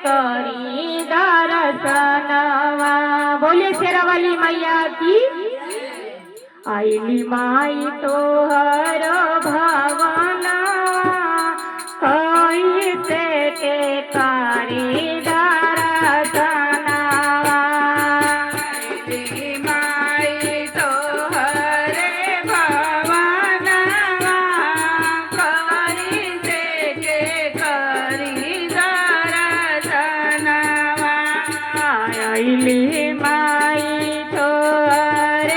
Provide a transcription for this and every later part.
करी दर्शनवा। बोले शेरावाली मैया की। आईली माई तोहर भवनवा कैसे के करी दर्शनवा। आईली माई तोहर भवनवा कैसे के करी दर्शनवा। आईली माई तोहर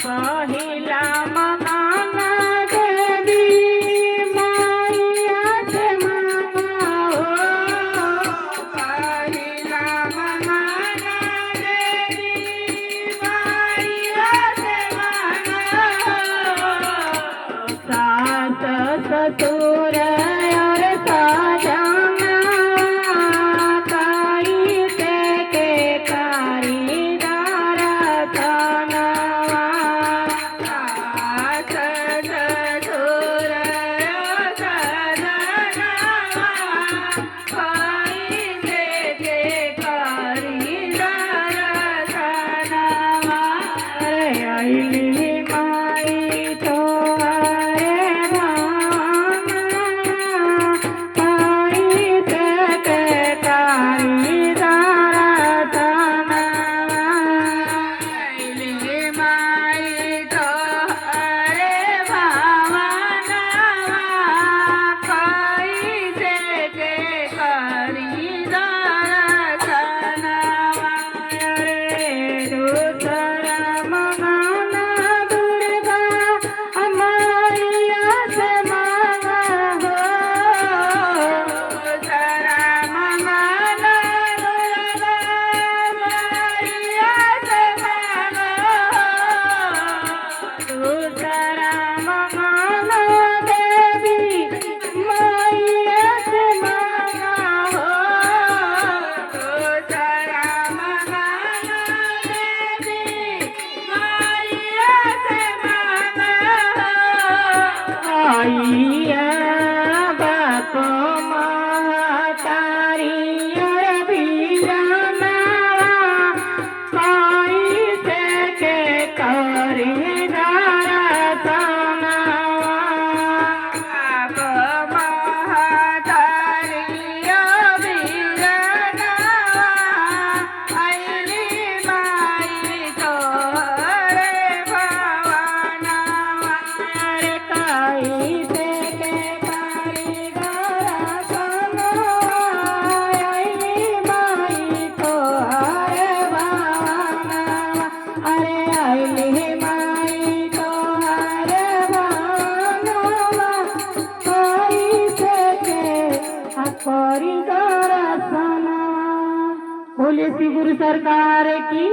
पहिला मगाना देवी मैया से मांगा हो। पहिला मगाना देवी मैया से मांगा हो। सास ससुर और साजना कैसे के करी दर्शनवा। आईली माई तोहरे भवनवा कैसे के करी दर्शनवा। आईली माई तोहरे भवनवा कैसे के करी दर्शनवा। रे दूसरा मगाना दुर्गा मैया से मांगा हो। दूसरा मगाना दुर्गा मैया से मांगा हो। दूसरा मगाना देवी मैया से मांगा हो। दूसरा मगाना देवी मैया से मांगा हो। आइया बाप महतारी और बीरानवा कैसे के करी दर्शनवा। आप महतारिया बीरनवा आईली माई तोहरे भवनवा। अरे कैसे के करी दर्शनवा। आईली माई तोहरे भवनवा। अरे आईली माई तोहरे भवनवा कैसे के करी दर्शनवा। बोले श्री गुरु सरकार की।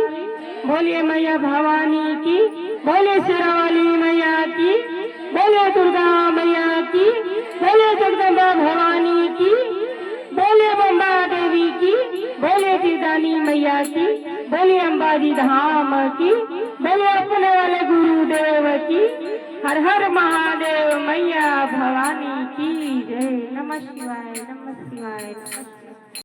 बोलिए मैया भवानी की। बोले शेरावाली मैया की। बोले दुर्गा मैया की। बोले जगदम्बा भवानी की। बोले बम्बा देवी की। बोले जीदानी मैया की। बोले अंबाजी धाम की। बोले अपने वाले गुरुदेव की। हर हर महादेव मैया भवानी की जय। नमः शिवाय नमः शिवाय नमः शिवाय।